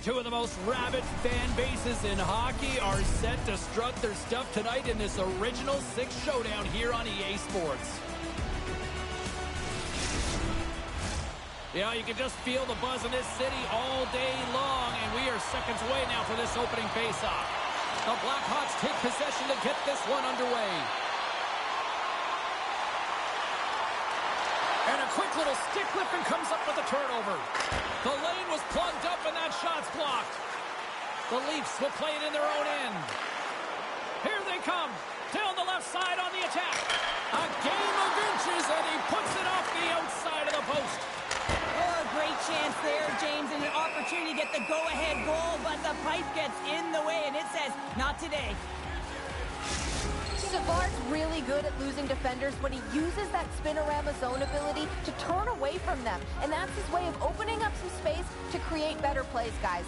Two of the most rabid fan bases in hockey are set to strut their stuff tonight in this Original Six showdown here on EA Sports. Yeah, you can just feel the buzz in this city all day long, and we are seconds away now for this opening faceoff. The Blackhawks take possession to get this one underway. And a quick little stick lift and comes up with a turnover. The lane was plugged up and that shot's blocked. The Leafs will play it in their own end. Here they come. Down the left side on the attack. A game of inches and he puts it off the outside of the post. Oh, a great chance there, James, and an opportunity to get the go-ahead goal, but the pipe gets in the way and it says, not today. Savard's really good at losing defenders when he uses that spin-around zone ability to turn away from them. And that's his way of opening up some space to create better plays, guys.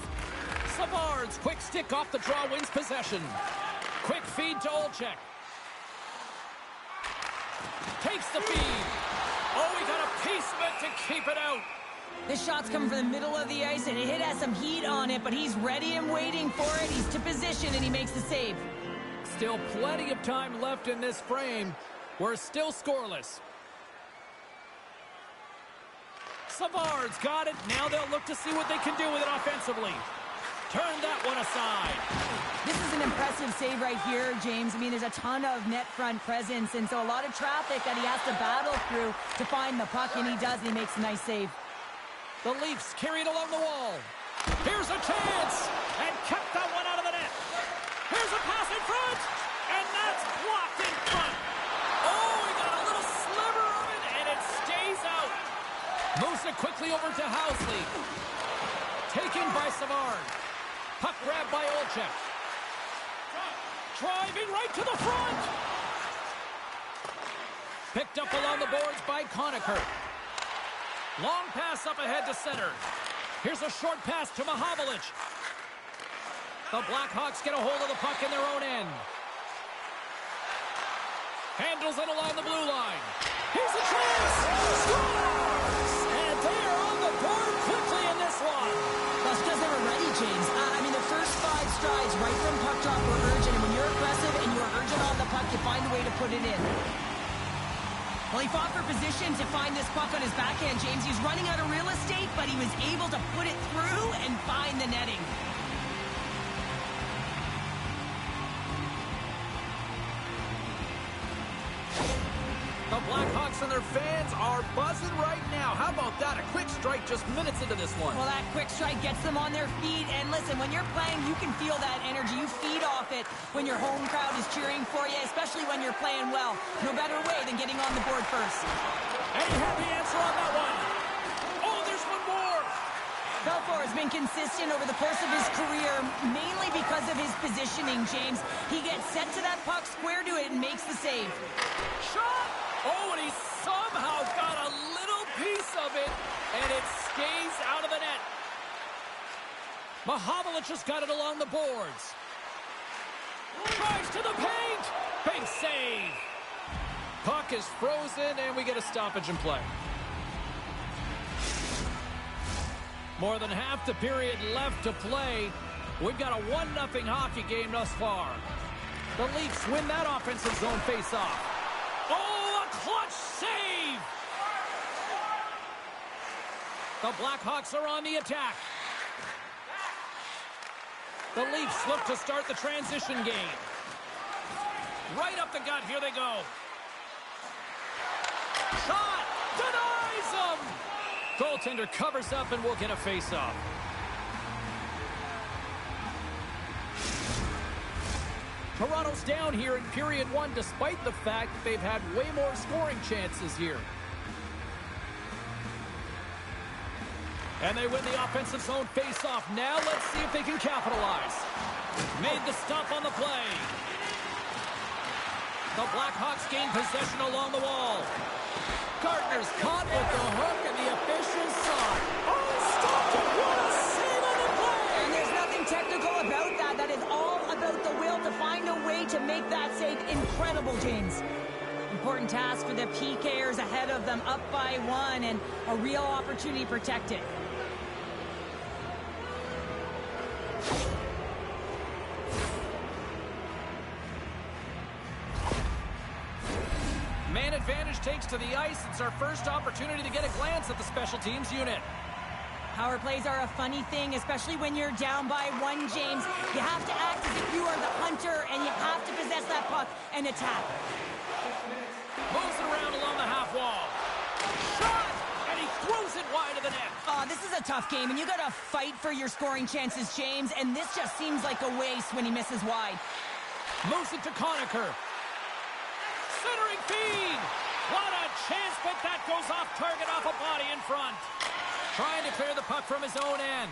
Savard's quick stick off the draw wins possession. Quick feed to Olczyk. Takes the feed. Oh, he got a piece of it to keep it out. This shot's coming from the middle of the ice, and it has some heat on it, but he's ready and waiting for it. He's to position, and he makes the save. Still plenty of time left in this frame. We're still scoreless. Savard's got it. Now they'll look to see what they can do with it offensively. Turn that one aside. This is an impressive save right here, James. I mean, there's a ton of net front presence, and so a lot of traffic that he has to battle through to find the puck, and he does, and he makes a nice save. The Leafs carry it along the wall. Here's a chance, and kept that one out of the net. Here's a pass in front, and that's blocked in front. Oh, he got a little sliver of it, and it stays out. Moves it quickly over to Housley. Taken by Savard. Puck grabbed by Olczyk. Driving right to the front. Picked up along the boards by Conacher. Long pass up ahead to center. Here's a short pass to Mahovlich. The Blackhawks get a hold of the puck in their own end. Handles it along the blue line. Here's a chance. Scores! And they are on the board quickly in this one. That's because they were ready, James. I mean, the first 5 strides right from puck drop were urgent, and when you're aggressive and you're urgent on the puck, you find a way to put it in. Well, he fought for position to find this puck on his backhand, James. He's running out of real estate, but he was able to put it through and find the netting. The Blackhawks and their fans are buzzing right now. How about that? A quick strike just minutes into this one. Well, that quick strike gets them on their feet. And listen, when you're playing, you can feel that energy. You feed off it when your home crowd is cheering for you, especially when you're playing well. No better way than getting on the board first. And you have the answer on that one. Oh, there's one more. Belfour has been consistent over the course of his career, mainly because of his positioning, James. He gets set to that puck, square to it, and makes the save. Shot! Oh, and he somehow got a little piece of it, and it stays out of the net. Mahovlich just got it along the boards. Drives to the paint. Big save. Puck is frozen, and we get a stoppage in play. More than half the period left to play. We've got a 1-0 hockey game thus far. The Leafs win that offensive zone face-off. Oh, a clutch save! The Blackhawks are on the attack. The Leafs look to start the transition game. Right up the gut, here they go. Shot! Denies them! Goaltender covers up and we'll get a face-off. Toronto's down here in period 1 despite the fact that they've had way more scoring chances here. And they win the offensive zone face-off. Now let's see if they can capitalize. Made the stop on the play. The Blackhawks gain possession along the wall. Gardner's caught with the hook and the officials saw it. Oh, stopped it. What a save on the play! And there's nothing technical about that. That is all about the will to find a way to make that save incredible, James. Important task for the PKers ahead of them, up by 1, and a real opportunity to protect it. Man advantage takes to the ice. It's our first opportunity to get a glance at the special teams unit. Power plays are a funny thing, especially when you're down by 1, James. You have to act as if you are the hunter, and you have to possess that puck and attack. Moves it around along the half wall. Shot! And he throws it wide of the net. This is a tough game, and you got to fight for your scoring chances, James, and this just seems like a waste when he misses wide. Moves it to Conacher. Centering feed! What a chance, but that goes off target off a body in front. Trying to clear the puck from his own end.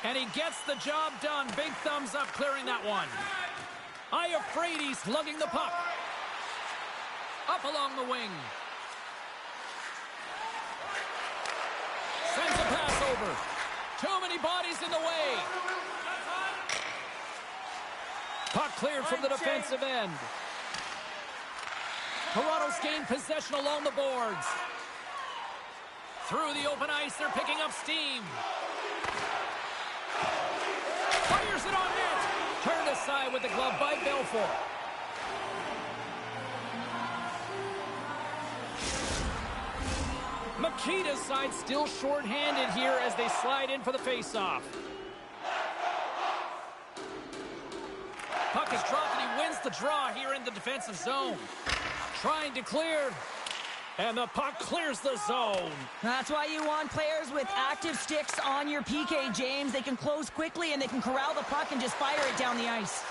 And he gets the job done. Big thumbs up clearing that one. Iafrate lugging the puck. Up along the wing. Sends a pass over. Too many bodies in the way. Puck cleared from the defensive end. Toronto's gained possession along the boards. Through the open ice, they're picking up steam. Fires it on net. Turned aside with the glove by Belfour. Makita's side still short-handed here as they slide in for the face-off. Puck is dropped and he wins the draw here in the defensive zone. Trying to clear, and the puck clears the zone. That's why you want players with active sticks on your PK, James. They can close quickly and they can corral the puck and just fire it down the ice.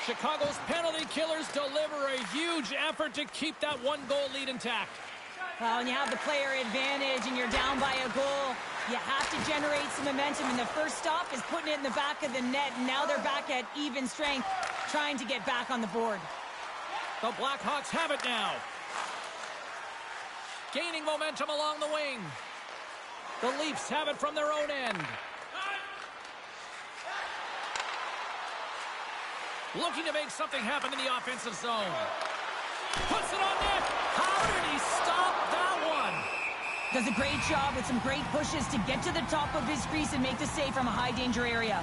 Chicago's penalty killers deliver a huge effort to keep that one-goal lead intact. Well, when you have the player advantage and you're down by a goal, you have to generate some momentum, and the first stop is putting it in the back of the net, and now they're back at even strength, trying to get back on the board. The Blackhawks have it now. Gaining momentum along the wing. The Leafs have it from their own end. Looking to make something happen in the offensive zone. Puts it on net. How did he stop that one? Does a great job with some great pushes to get to the top of his crease and make the save from a high-danger area.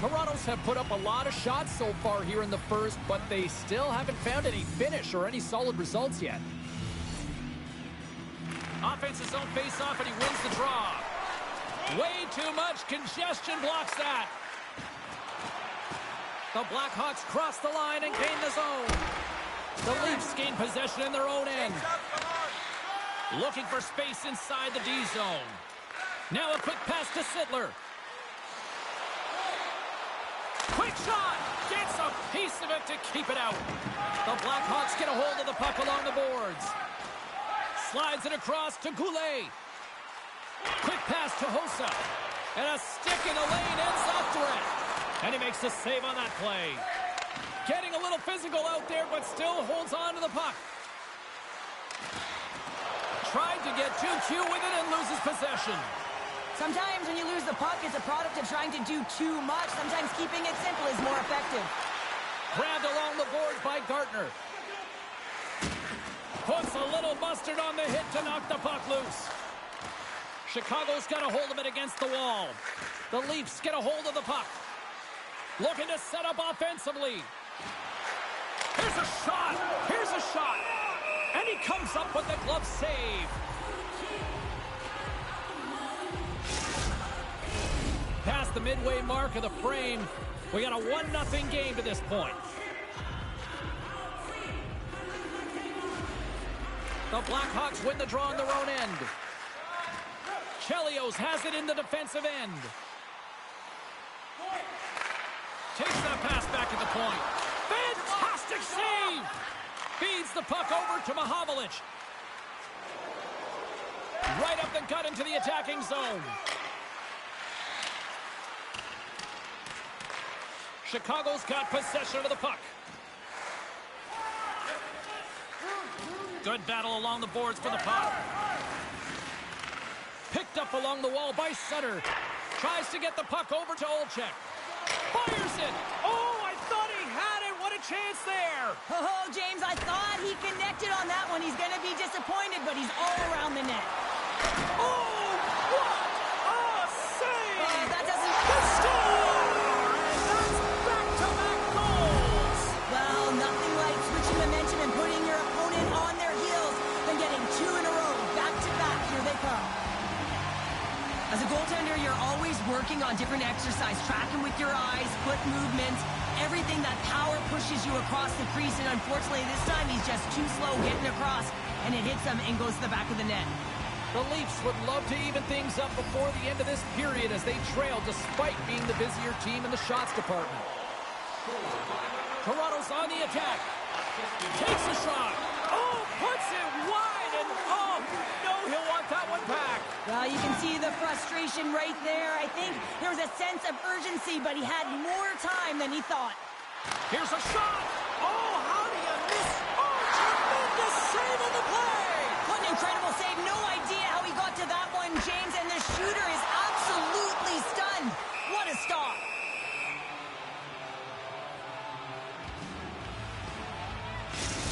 Toronto's have put up a lot of shots so far here in the first, but they still haven't found any finish or any solid results yet. Offensive zone face-off, and he wins the draw. Way too much congestion blocks that. The Blackhawks cross the line and gain the zone. The Leafs gain possession in their own end. Looking for space inside the D zone. Now a quick pass to Sittler. Quick shot! Gets a piece of it to keep it out. The Blackhawks get a hold of the puck along the boards. Slides it across to Goulet. Quick pass to Hossa. And a stick in the lane ends that threat. And he makes the save on that play. Getting a little physical out there, but still holds on to the puck. Tried to get too cute with it and loses possession. Sometimes when you lose the puck, it's a product of trying to do too much. Sometimes keeping it simple is more effective. Grabbed along the boards by Gartner. Puts a little mustard on the hit to knock the puck loose. Chicago's got a hold of it against the wall. The Leafs get a hold of the puck. Looking to set up offensively. Here's a shot. Here's a shot. And he comes up with the glove save. Past the midway mark of the frame. We got a 1-0 game to this point. The Blackhawks win the draw on their own end. Chelios has it in the defensive end. Takes that pass back at the point. Fantastic save! Feeds the puck over to Mahovlich. Right up the gut into the attacking zone. Chicago's got possession of the puck. Good battle along the boards for the puck. Picked up along the wall by Sutter. Tries to get the puck over to Olczyk. Fires it! Oh, I thought he had it! What a chance there! Oh, James, I thought he connected on that one. He's going to be disappointed, but he's all around the net. Oh, what a save! That doesn't... The score! And that's back-to-back goals! Well, nothing like switching momentum and putting your working on different exercise, tracking with your eyes, foot movements, everything that power pushes you across the crease, and unfortunately this time he's just too slow getting across, and it hits him and goes to the back of the net. The Leafs would love to even things up before the end of this period as they trail despite being the busier team in the shots department. Toronto's on the attack. Takes a shot. Oh, puts it wide, and oh, no, he'll want that one back. Well, you can see the frustration right there. I think there was a sense of urgency, but he had more time than he thought. Here's a shot. Oh, how do you miss? Oh, tremendous save on the play. What an incredible save. No idea how he got to that one, James, and the shooter is absolutely stunned. What a stop.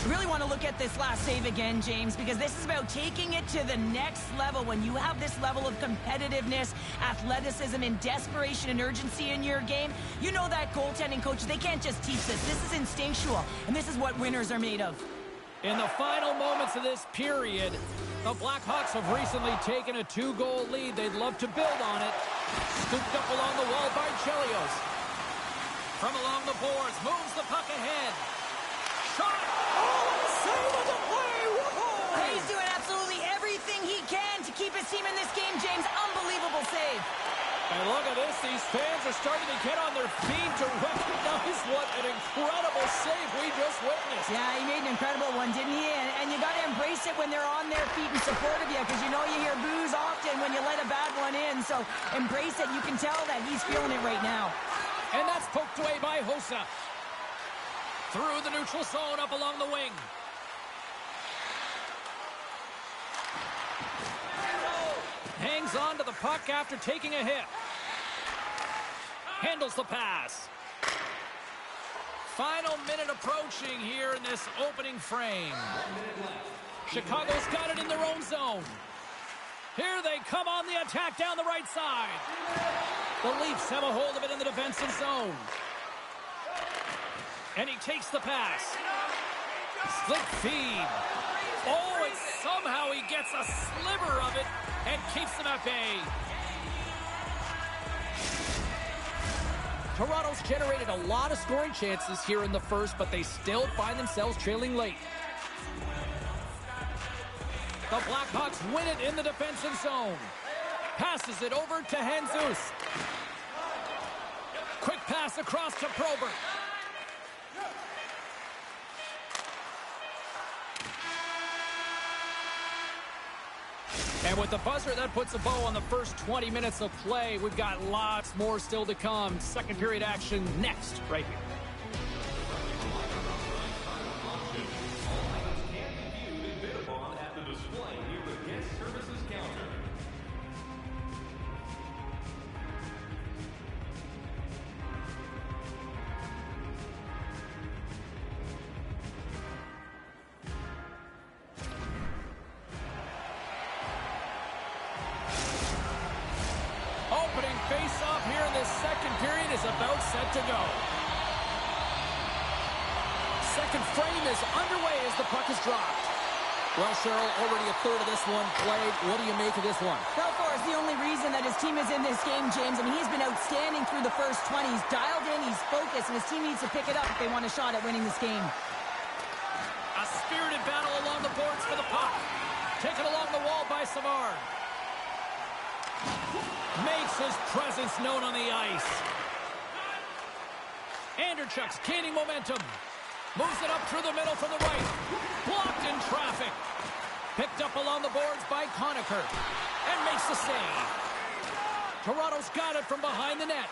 I really want to look at this last save again, James, because this is about taking it to the next level. When you have this level of competitiveness, athleticism, and desperation and urgency in your game, you know that goaltending coaches, they can't just teach this. This is instinctual, and this is what winners are made of. In the final moments of this period, the Blackhawks have recently taken a 2-goal lead. They'd love to build on it. Scooped up along the wall by Chelios. From along the boards, moves the puck ahead. Shot! Oh, save of the play! Whoa! He's doing absolutely everything he can to keep his team in this game, James. Unbelievable save. And look at this. These fans are starting to get on their feet to recognize what an incredible save we just witnessed. Yeah, he made an incredible one, didn't he? And you got to embrace it when they're on their feet in support of you, because you know you hear boos often when you let a bad one in. So embrace it. You can tell that he's feeling it right now. And that's poked away by Hossa. Through the neutral zone, up along the wing. Hangs on to the puck after taking a hit. Handles the pass. Final minute approaching here in this opening frame. Chicago's got it in their own zone. Here they come on the attack down the right side. The Leafs have a hold of it in the defensive zone. And he takes the pass. Slip feed. Oh, and somehow he gets a sliver of it and keeps them at bay. Toronto's generated a lot of scoring chances here in the first, but they still find themselves trailing late. The Blackhawks win it in the defensive zone. Passes it over to Jesus. Quick pass across to Probert. And with the buzzer, that puts a bow on the first 20 minutes of play. We've got lots more still to come. Second period action next, right here. Opening face-off here in this second period is about set to go. Second frame is underway as the puck is dropped. Well, Cheryl, already a third of this one played. What do you make of this one? Well, for us, the only reason that his team is in this game, James, I mean, he's been outstanding through the first 20. He's dialed in, he's focused, and his team needs to pick it up if they want a shot at winning this game. A spirited battle along the boards for the puck. Taken along the wall by Savard. Makes his presence known on the ice. Anderchuk's gaining momentum. Moves it up through the middle from the right. Blocked in traffic. Picked up along the boards by Conacher. And makes the save. Toronto's got it from behind the net.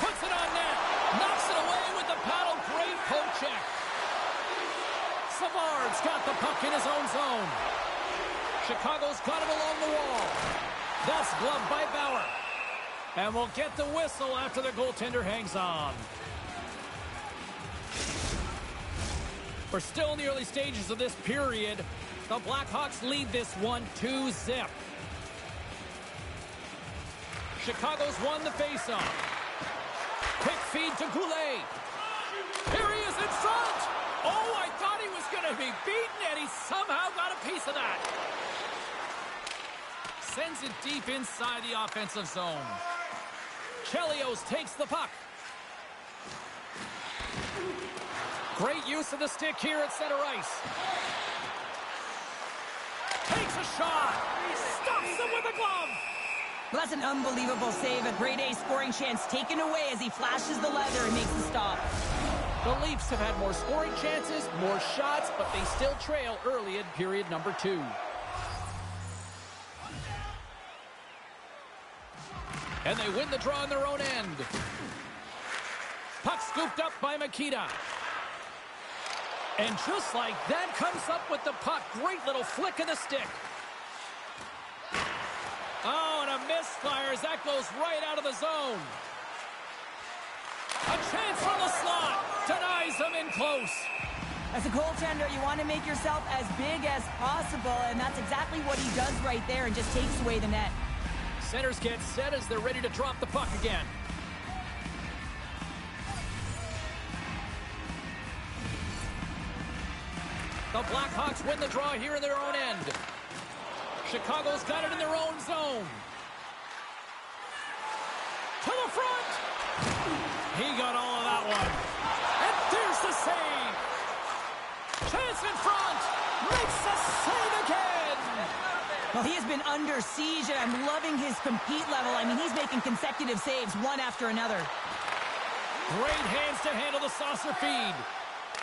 Puts it on net. Knocks it away with the paddle. Great poke check. Savard's got the puck in his own zone. Chicago's got it along the wall. That's gloved by Bauer. And we'll get the whistle after the goaltender hangs on. We're still in the early stages of this period. The Blackhawks lead this one 2-0. Chicago's won the faceoff. Quick feed to Goulet. Here he is in front. Oh, I thought he was going to be beaten, and he somehow got a piece of that. sends it deep inside the offensive zone. Chelios takes the puck. Great use of the stick here at center ice. Takes a shot. Stops him with a glove. Well, that's an unbelievable save. A grade A scoring chance taken away as he flashes the leather and makes the stop. The Leafs have had more scoring chances, more shots, but they still trail early in period number 2. And they win the draw on their own end. Puck scooped up by Mikita. And just like that, comes up with the puck. Great little flick of the stick. Oh, and a misfire as that goes right out of the zone. A chance from the slot. Denies him in close. As a goaltender, you want to make yourself as big as possible, and that's exactly what he does right there and just takes away the net. Centers get set as they're ready to drop the puck again. The Blackhawks win the draw here in their own end. Chicago's got it in their own zone. To the front. He got all of that one. And there's the save. Chance in front. Makes the save again. Well, he has been under siege, and I'm loving his compete level. I mean, he's making consecutive saves, one after another. Great hands to handle the saucer feed.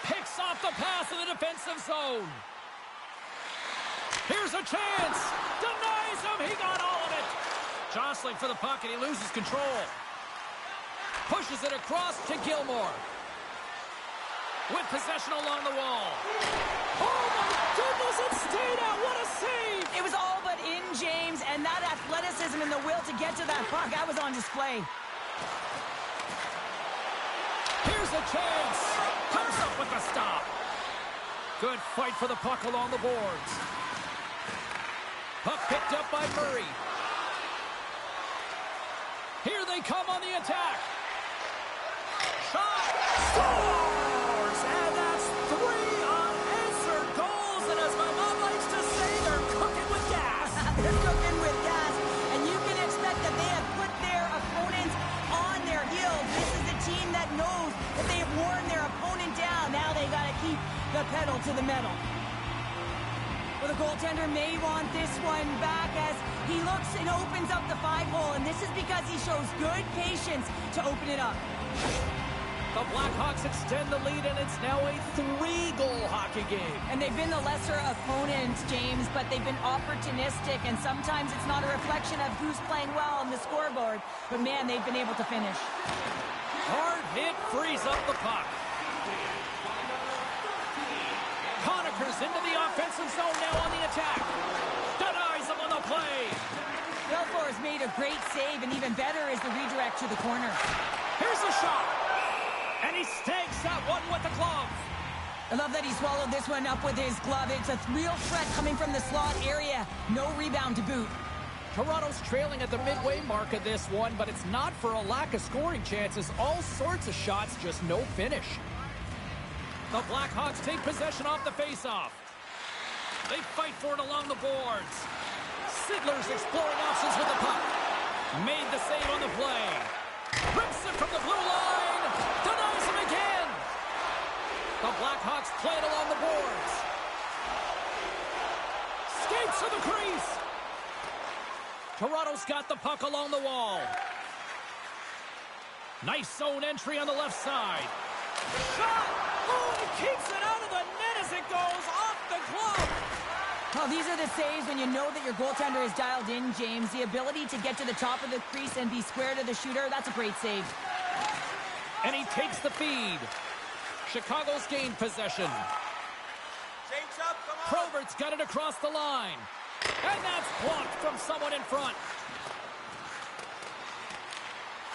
Picks off the pass in the defensive zone. Here's a chance. Denies him. He got all of it. Jostling for the puck, and he loses control. Pushes it across to Gilmore. With possession along the wall. Oh, my goodness, it stayed out. What a save. It was all but in, James, and that athleticism and the will to get to that puck, that was on display. Here's a chance. Comes up with a stop. Good fight for the puck along the boards. Puck picked up by Murray. Here they come on the attack. Shot. Scores! And that's 3 unanswered goals. And as my mom likes to say, they're cooking with gas. They're cooking with gas. And you can expect that they have put their opponents on their heels. This is a team that knows that they have worn their opponent down. Now they got to keep the pedal to the metal. Well, the goaltender may want this one back as he looks and opens up the 5-hole, and this is because he shows good patience to open it up. The Blackhawks extend the lead, and it's now a 3-goal hockey game. And they've been the lesser opponent, James, but they've been opportunistic, and sometimes it's not a reflection of who's playing well on the scoreboard. But, man, they've been able to finish. Hard hit frees up the puck. Conacher's into the offensive zone now on the attack. Denies him on the play. Belfour's made a great save, and even better is the redirect to the corner. Here's a shot. And he stakes that one with the glove. I love that he swallowed this one up with his glove. It's a real threat coming from the slot area. No rebound to boot. Toronto's trailing at the midway mark of this one, but it's not for a lack of scoring chances. All sorts of shots, just no finish. The Blackhawks take possession off the faceoff. They fight for it along the boards. Sidler's exploring options with the puck. Made the save on the play. Rips it from the blue line. Denies him again. The Blackhawks play it along the boards. Skates to the crease. Toronto's got the puck along the wall. Nice zone entry on the left side. Shot! Oh, he keeps it out of the net as it goes off the glove. Well, these are the saves when you know that your goaltender is dialed in, James. The ability to get to the top of the crease and be square to the shooter, that's a great save. And he takes the feed. Chicago's gained possession. Probert's got it across the line. And that's blocked from someone in front.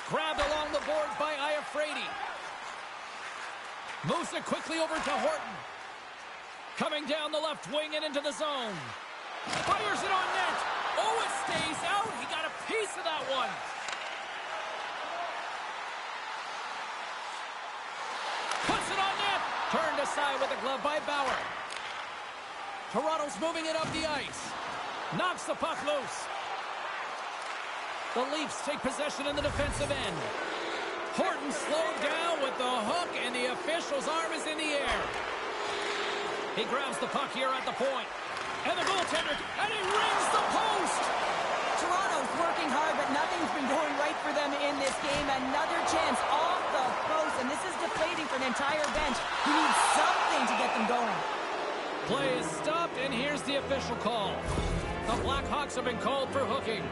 Grabbed along the boards by Iafrate. Moves it quickly over to Horton. Coming down the left wing and into the zone. Fires it on net. Oh, it stays out. He got a piece of that one. Puts it on net. Turned aside with a glove by Bauer. Toronto's moving it up the ice. Knocks the puck loose. The Leafs take possession in the defensive end. Horton slowed down with the hook, and the official's arm is in the air. He grabs the puck here at the point. And the goaltender, and he rings the post! Toronto's working hard, but nothing's been going right for them in this game. Another chance off the post, and this is deflating for an entire bench who needs something to get them going. Play is stopped, and here's the official call. The Blackhawks have been called for hooking.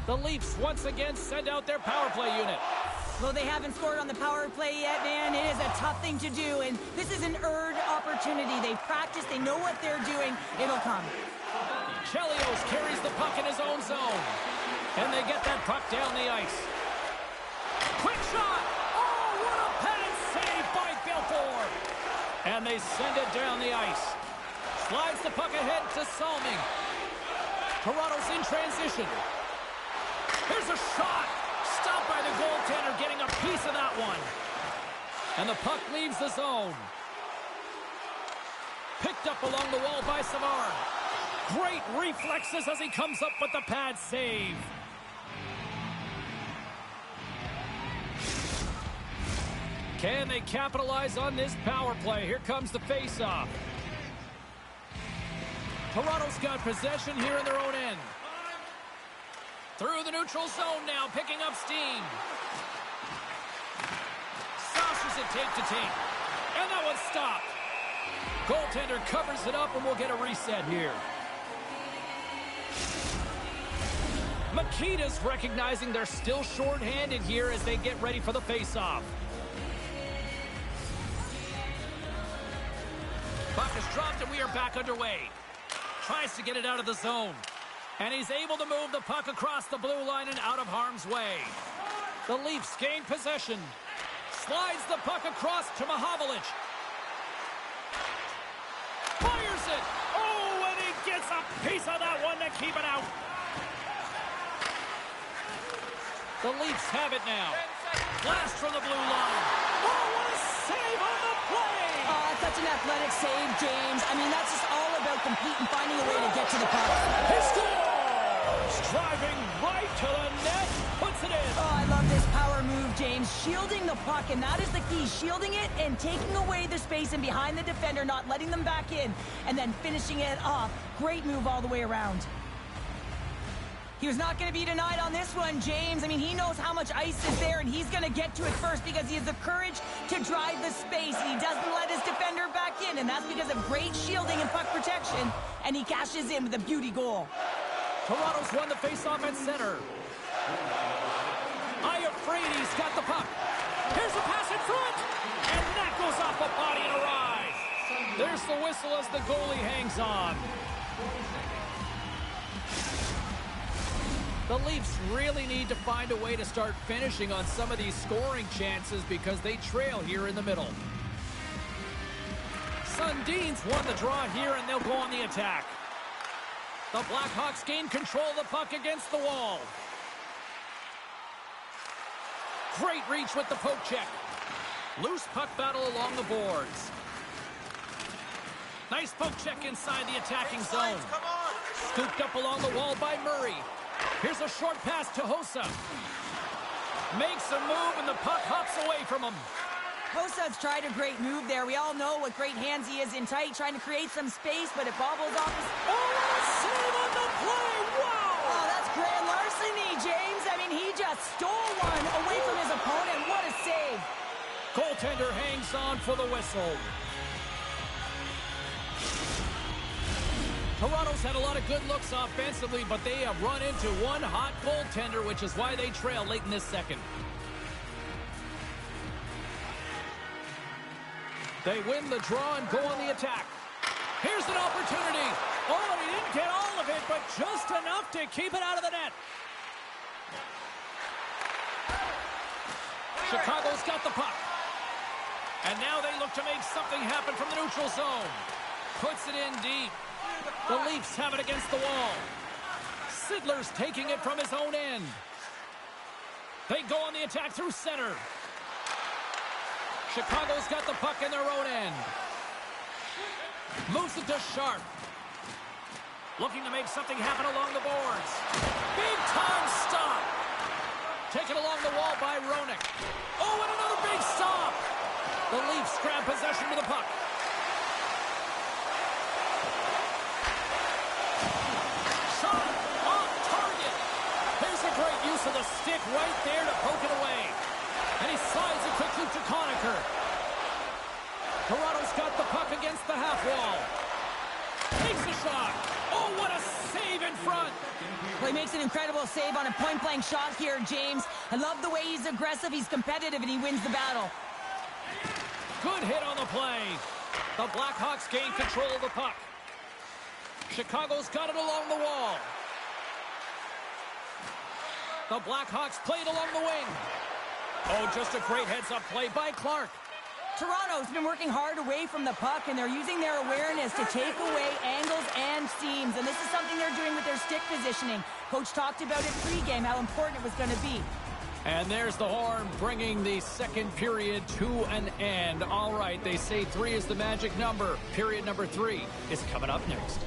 The Leafs once again send out their power play unit. Though they haven't scored on the power play yet, man, it is a tough thing to do, and this is an earned opportunity. They've practiced, they know what they're doing. It'll come. Chelios carries the puck in his own zone. And they get that puck down the ice. Quick shot! Oh, what a pad save by Belfour! And they send it down the ice. Slides the puck ahead to Salming. Toronto's in transition. Here's a shot! Stopped by the goaltender, getting a piece of that one. And the puck leaves the zone. Picked up along the wall by Savard. Great reflexes as he comes up with the pad save. Can they capitalize on this power play? Here comes the face-off. Toronto's got possession here in their own end. Through the neutral zone now, picking up steam. Saucers it tape to tape. And that one's stopped. Goaltender covers it up, and we'll get a reset here. Makita's recognizing they're still short-handed here as they get ready for the face-off. Puck is dropped, and we are back underway. Tries to get it out of the zone. And he's able to move the puck across the blue line and out of harm's way. The Leafs gain possession. Slides the puck across to Mahovlich. Fires it! Oh, and he gets a piece of that one to keep it out. The Leafs have it now. Blast from the blue line. Oh, what a save on the play! Such an athletic save, James. I mean, that's just all about competing, finding a way to get to the puck. He scores! Driving right to the net, puts it in. Oh, I love this power move, James. Shielding the puck, and that is the key. Shielding it and taking away the space and behind the defender, not letting them back in, and then finishing it off. Great move all the way around. He was not going to be denied on this one, James. I mean, he knows how much ice is there, and he's going to get to it first because he has the courage to drive the space. He doesn't let his defender back in, and that's because of great shielding and puck protection, and he cashes in with a beauty goal. Toronto's won the faceoff at center. Iafrady's got the puck. Here's a pass in front, and that goes off a body and a rise. There's the whistle as the goalie hangs on. The Leafs really need to find a way to start finishing on some of these scoring chances because they trail here in the middle. Sundin's won the draw here, and they'll go on the attack. The Blackhawks gain control of the puck against the wall. Great reach with the poke check. Loose puck battle along the boards. Nice poke check inside the attacking zone. Scooped up along the wall by Murray. Here's a short pass to Hossa. Makes a move, and the puck hops away from him. Hossa's tried a great move there. We all know what great hands he is in tight, trying to create some space, but it bobbles off his... Oh, what a save on the play! Wow! Oh, that's grand larceny, James. I mean, he just stole one away from his opponent. What a save. Goaltender hangs on for the whistle. Toronto's had a lot of good looks offensively, but they have run into one hot goaltender, which is why they trail late in this second. They win the draw and go on the attack. Here's an opportunity. Oh, he didn't get all of it, but just enough to keep it out of the net. Chicago's got the puck. And now they look to make something happen from the neutral zone. Puts it in deep. The Leafs have it against the wall. Sidler's taking it from his own end. They go on the attack through center. Chicago's got the puck in their own end. Moves it to Sharp. Looking to make something happen along the boards. Big time stop. Taken along the wall by Roenick. Oh, and another big stop. The Leafs grab possession of the puck. Shot off target. There's a great use of the stick right there to poke it away. And he slides it quickly to Conacher. Toronto's got the puck against the half wall. Takes a shot. Oh, what a save in front. Well, he makes an incredible save on a point-blank shot here, James. I love the way he's aggressive, he's competitive, and he wins the battle. Good hit on the play. The Blackhawks gain control of the puck. Chicago's got it along the wall. The Blackhawks play it along the wing. Oh, just a great heads-up play by Clark. Toronto's been working hard away from the puck, and they're using their awareness to take away angles and seams. And this is something they're doing with their stick positioning. Coach talked about it pregame, how important it was going to be. And there's the horn, bringing the second period to an end. All right, they say 3 is the magic number. Period number 3 is coming up next.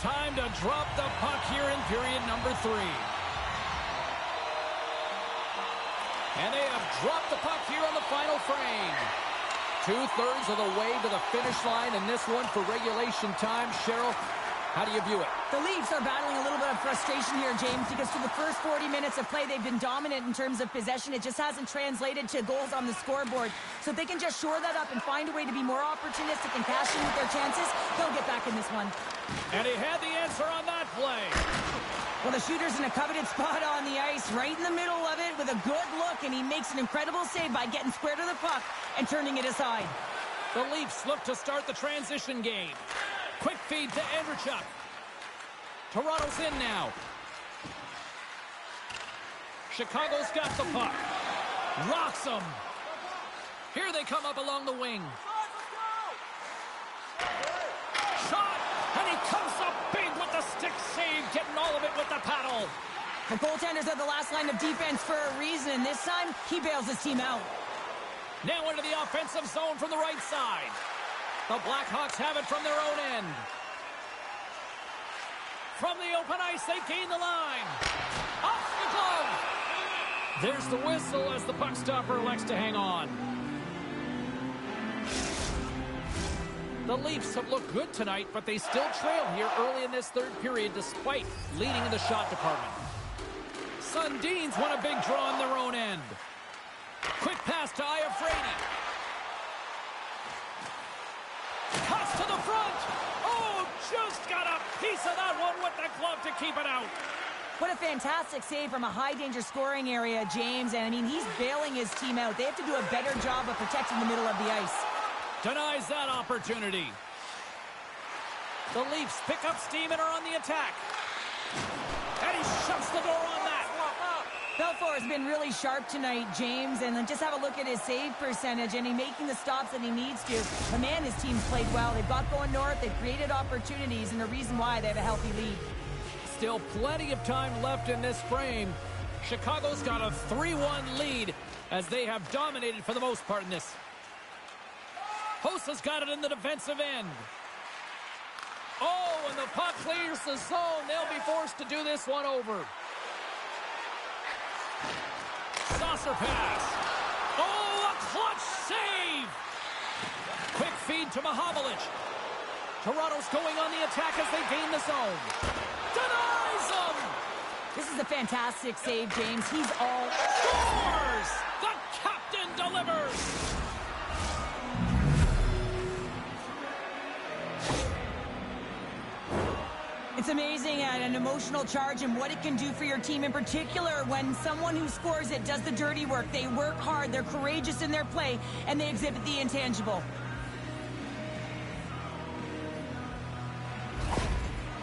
Time to drop the puck here in period number 3. And they have dropped the puck here on the final frame. 2/3 of the way to the finish line, and this one for regulation time. Cheryl, how do you view it? The Leafs are battling a little bit of frustration here, James, because for the first 40 minutes of play, they've been dominant in terms of possession. It just hasn't translated to goals on the scoreboard. So if they can just shore that up and find a way to be more opportunistic and cash in with their chances, they'll get back in this one. And he had the answer on that play. Well, the shooter's in a coveted spot on the ice, right in the middle of it with a good look, and he makes an incredible save by getting square to the puck and turning it aside. The Leafs look to start the transition game. Quick feed to Andreychuk. Toronto's in now. Chicago's got the puck. Rocks them. Here they come up along the wing. Shot, and he comes up big with the stick save, getting all of it with the paddle. The goaltender's at the last line of defense for a reason, and this time, he bails his team out. Now into the offensive zone from the right side. The Blackhawks have it from their own end. From the open ice, they gain the line. Off the glove. There's the whistle as the puck stopper elects to hang on. The Leafs have looked good tonight, but they still trail here early in this third period despite leading in the shot department. Sundins won a big draw on their own end. Quick pass to Iafrate. Cuts to the front. Oh, just got a piece of that one with the glove to keep it out. What a fantastic save from a high-danger scoring area, James. And, I mean, he's bailing his team out. They have to do a better job of protecting the middle of the ice. Denies that opportunity. The Leafs pick up steam and are on the attack. And he shuts the door on that. Belfour has been really sharp tonight, James, and just have a look at his save percentage, and he's making the stops that he needs to. The man, his team's played well. They've got going north, they've created opportunities, and the reason why they have a healthy lead. Still plenty of time left in this frame. Chicago's got a 3-1 lead as they have dominated for the most part in this. Hosa's got it in the defensive end. Oh, and the puck clears the zone. They'll be forced to do this one over. Saucer pass. Oh, a clutch save. Quick feed to Mahovlich. Toronto's going on the attack as they gain the zone. Denies them. This is a fantastic save, James. He's all... Scores! The captain delivers. It's amazing an emotional charge and what it can do for your team, in particular when someone who scores it does the dirty work. They work hard, they're courageous in their play, and they exhibit the intangible.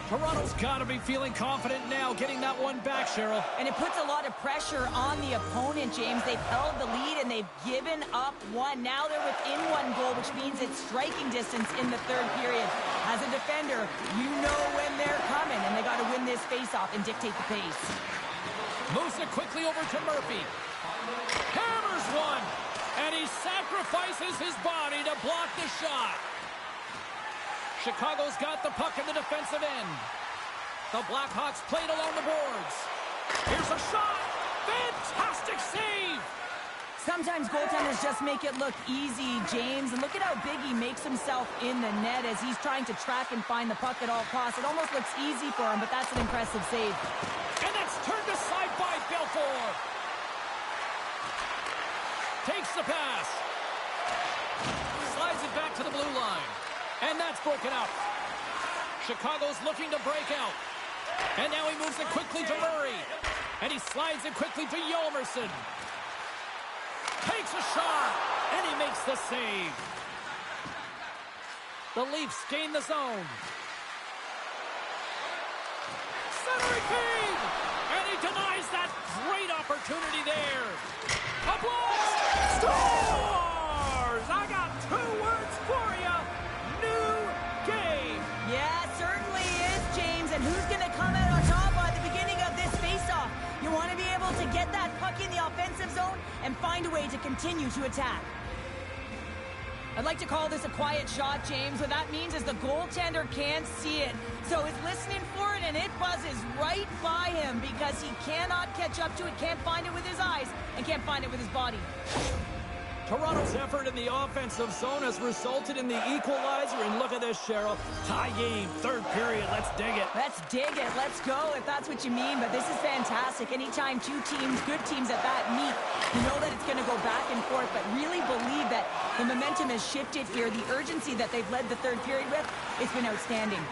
Toronto's got to be feeling confident now, getting that one back, Cheryl. And it puts a lot of pressure on the opponent, James. They've held the lead and they've given up one. Now they're within one goal, which means it's striking distance in the third period. As a defender, you know when they're coming, and they got to win this face-off and dictate the pace. Moves it quickly over to Murphy. Hammers one, and he sacrifices his body to block the shot. Chicago's got the puck in the defensive end. The Blackhawks played along the boards. Here's a shot. Fantastic save. Sometimes goaltenders just make it look easy, James. And look at how big he makes himself in the net as he's trying to track and find the puck at all costs. It almost looks easy for him, but that's an impressive save. And that's turned aside by Belfour. Takes the pass. Slides it back to the blue line. And that's broken out. Chicago's looking to break out. And now he moves it quickly to Murray. And he slides it quickly to Yolmerson. Takes a shot. And he makes the save. The Leafs gain the zone. Centering feed. And he denies that great opportunity there. A blast. Scores! I got 2 words for you. Yeah, it certainly is, James. And who's going to come out on top at the beginning of this face-off? You want to be able to get that puck in the offensive zone and find a way to continue to attack. I'd like to call this a quiet shot, James. What that means is the goaltender can't see it. So he's listening for it, and it buzzes right by him because he cannot catch up to it, can't find it with his eyes, and can't find it with his body. Toronto's effort in the offensive zone has resulted in the equalizer, and look at this, Cheryl. Tie game, third period. Let's dig it. Let's dig it. Let's go, if that's what you mean. But this is fantastic. Anytime two teams, good teams at that, meet, you know that it's going to go back and forth, but really believe that the momentum has shifted here. The urgency that they've led the third period with, it's been outstanding.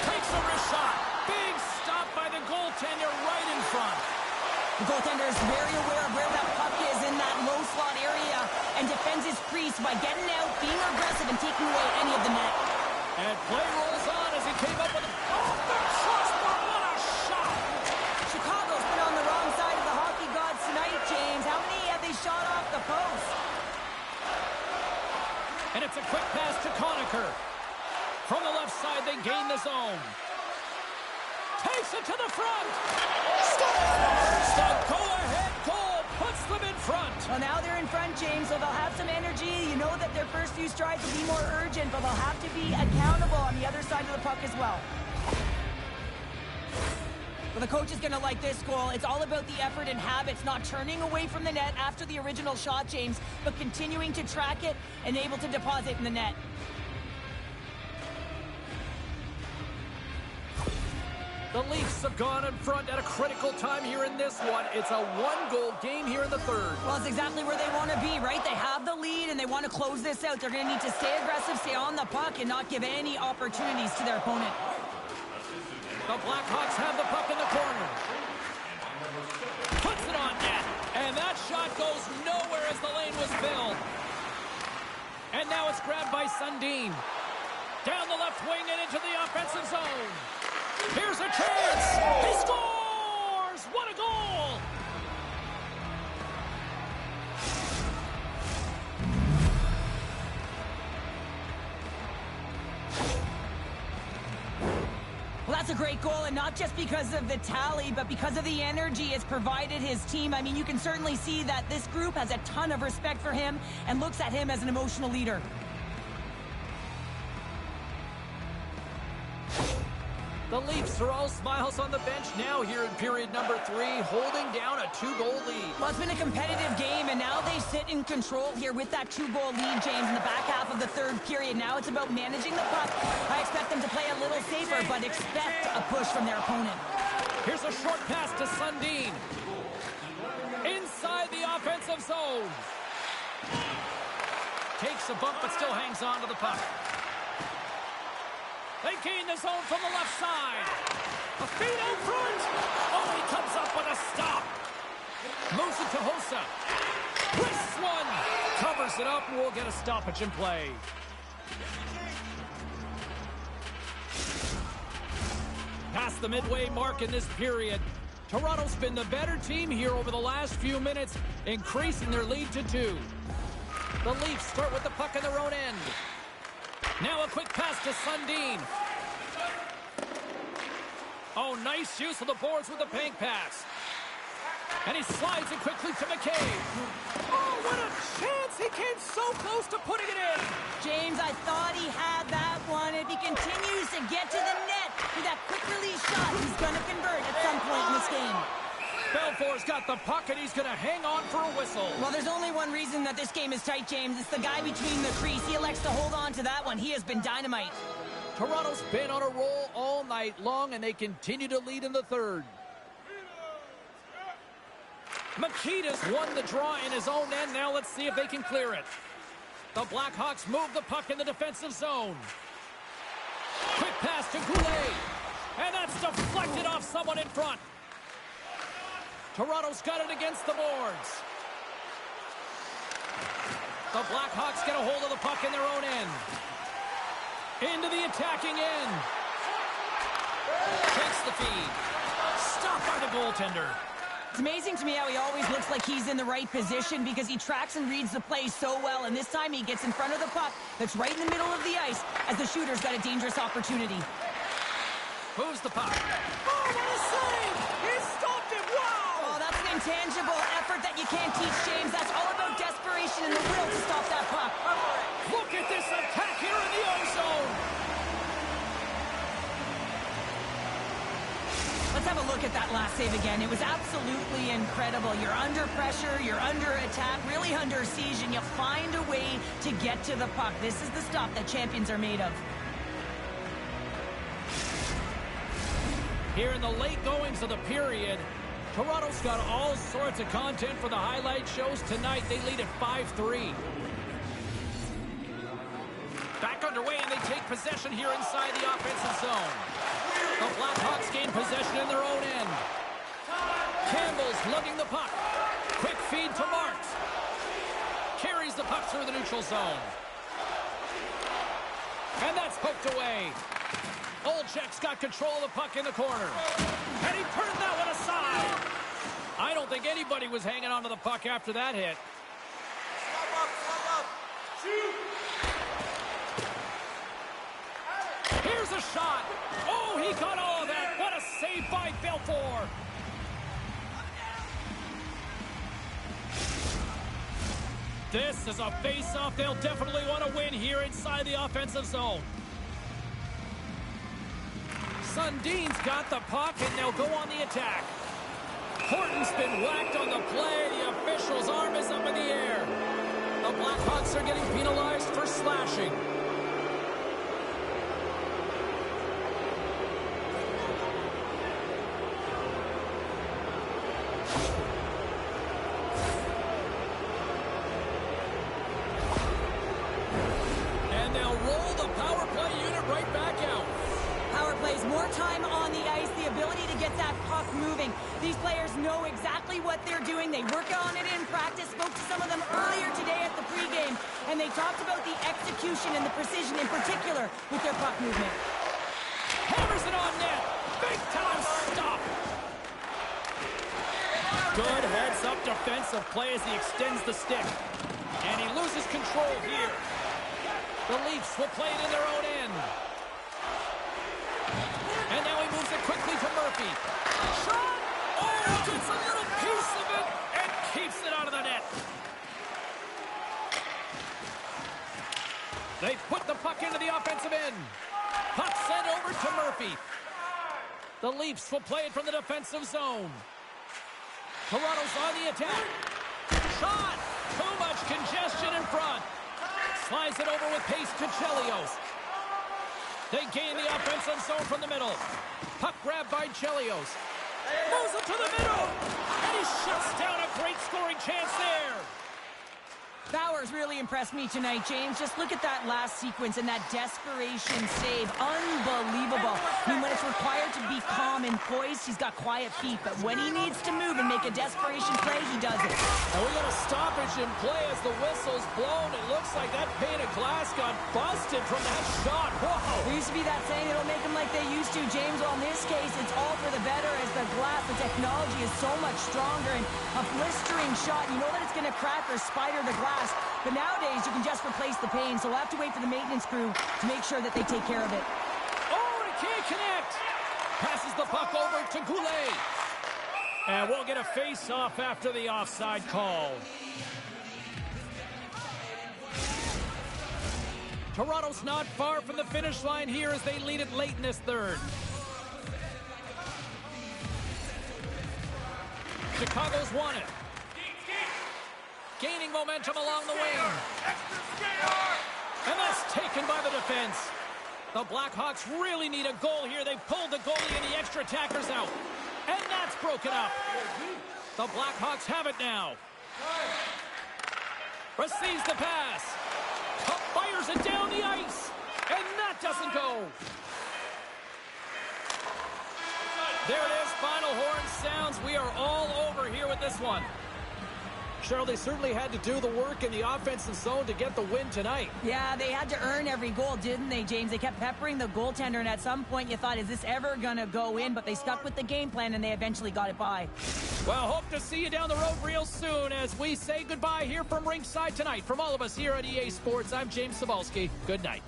Takes a wrist shot. Big stop by the goaltender right in front. The goaltender is very aware of where that puck is in that low slot area and defends his crease by getting out, being aggressive, and taking away any of the net. And play rolls on as he came up with a... Oh, back shot! What a shot! Chicago's been on the wrong side of the hockey gods tonight, James. How many have they shot off the post? And it's a quick pass to Conacher. From the left side, they gain the zone. Takes it to the front. Scores! The go-ahead goal puts them in front. Well, now they're in front, James, so they'll have some energy. You know that their first few strides will be more urgent, but they'll have to be accountable on the other side of the puck as well. Well, the coach is going to like this goal. It's all about the effort and habits, not turning away from the net after the original shot, James, but continuing to track it and able to deposit in the net. The Leafs have gone in front at a critical time here in this one. It's a one-goal game here in the third. Well, it's exactly where they want to be, right? They have the lead, and they want to close this out. They're going to need to stay aggressive, stay on the puck, and not give any opportunities to their opponent. The Blackhawks have the puck in the corner. Puts it on net. And that shot goes nowhere as the lane was filled. And now it's grabbed by Sundin. Down the left wing and into the offensive zone. Here's a chance. He scores! What a goal! Well, that's a great goal, and not just because of the tally, but because of the energy it's provided his team. I mean, you can certainly see that this group has a ton of respect for him and looks at him as an emotional leader. The Leafs are all smiles on the bench now here in period number 3, holding down a 2-goal lead. Well, it's been a competitive game, and now they sit in control here with that 2-goal lead, James, in the back half of the third period. Now it's about managing the puck. I expect them to play a little safer, but expect a push from their opponent. Here's a short pass to Sundin. Inside the offensive zone. Takes a bump, but still hangs on to the puck. They gain the zone from the left side. A feed out front. Oh, he comes up with a stop. Moves it to Hossa. Twists one. Covers it up, and we'll get a stoppage in play. Past the midway mark in this period. Toronto's been the better team here over the last few minutes, increasing their lead to 2. The Leafs start with the puck in their own end. Now a quick pass to Sundin. Oh, nice use of the boards with the bank pass. And he slides it quickly to McCabe. Oh, what a chance! He came so close to putting it in. James, I thought he had that one. If he continues to get to the net with that quick release shot, he's going to convert at some point in this game. Belfour's got the puck, and he's going to hang on for a whistle. Well, there's only one reason that this game is tight, James. It's the guy between the crease. He elects to hold on to that one. He has been dynamite. Toronto's been on a roll all night long, and they continue to lead in the third. Makita's won the draw in his own end. Now let's see if they can clear it. The Blackhawks move the puck in the defensive zone. Quick pass to Goulet. And that's deflected off someone in front. Toronto's got it against the boards. The Blackhawks get a hold of the puck in their own end. Into the attacking end. Takes the feed. Stopped by the goaltender. It's amazing to me how he always looks like he's in the right position because he tracks and reads the play so well, and this time he gets in front of the puck that's right in the middle of the ice as the shooter's got a dangerous opportunity. Moves the puck. Oh, what a save! He stopped it! Wow! Oh, that's an intangible effort that you can't teach, James. That's all about desperation and the will to stop that puck. Look at this attack here in the O-zone! Let's have a look at that last save again. It was absolutely incredible. You're under pressure, you're under attack, really under siege, and you find a way to get to the puck. This is the stuff that champions are made of. Here in the late goings of the period, Toronto's got all sorts of content for the highlight shows tonight. They lead at 5-3. Back underway, and they take possession here inside the offensive zone. The Blackhawks gain possession in their own end. Campbell's lugging the puck. Quick feed to Marks. Carries the puck through the neutral zone. And that's poked away. Olczyk's got control of the puck in the corner. And he turned that one aside. I don't think anybody was hanging on to the puck after that hit. Stop up. Shoot. Here's a shot. Oh, he got all of that. What a save by Belfour. This is a face-off they'll definitely want to win here inside the offensive zone. Sundin's got the puck, and they'll go on the attack. Horton's been whacked on the play. The official's arm is up in the air. The Blackhawks are getting penalized for slashing. And they'll roll the power play unit right back out. Power plays, more time on the ice, the ability to get that puck moving. These players know exactly what they're doing. They work on it in practice. Spoke to some of them earlier today at the pregame, and they talked about the execution and the precision in particular with their puck movement. Hammers it on net. Big time stop. Good heads-up defensive play as he extends the stick. And he loses control here. The Leafs will play it in their own end. And now he moves it quickly to Murphy. Shot! Oh, gets a little piece of it and keeps it out of the net. They put the puck into the offensive end. Puck sent over to Murphy. The Leafs will play it from the defensive zone. Toronto's on the attack. Shot! Too much congestion in front. Slides it over with pace to Chelios. They gain the offensive zone from the middle. Puck grabbed by Chelios. Moves it to the middle. And he shuts down a great scoring chance there. Bowers really impressed me tonight, James. Just look at that last sequence and that desperation save. Unbelievable. I mean, when it's required to be calm and poised, he's got quiet feet. But when he needs to move and make a desperation play, he does it. And we got a stoppage in play as the whistle's blown. It looks like that pane of glass got busted from that shot. Whoa! There used to be that saying, it'll make them like they used to, James. Well, in this case, it's all for the better as the glass, the technology is so much stronger. And a blistering shot, you know that it's going to crack or spider the glass. But nowadays, you can just replace the pane, so we'll have to wait for the maintenance crew to make sure that they take care of it. Oh, and it can't connect. Passes the puck over to Goulet. And we'll get a face-off after the offside call. Toronto's not far from the finish line here as they lead it late in this third. Chicago's won it. Gaining momentum along the wing. And that's taken by the defense. The Blackhawks really need a goal here. They pulled the goalie and the extra attackers out. And that's broken up. The Blackhawks have it now. Receives the pass. Fires it down the ice. And that doesn't go. There it is. Final horn sounds. We are all over here with this one. Cheryl, they certainly had to do the work in the offensive zone to get the win tonight. Yeah, they had to earn every goal, didn't they, James? They kept peppering the goaltender, and at some point you thought, is this ever going to go in? But they stuck with the game plan, and they eventually got it by. Well, hope to see you down the road real soon as we say goodbye here from ringside tonight. From all of us here at EA Sports, I'm James Cybulski. Good night.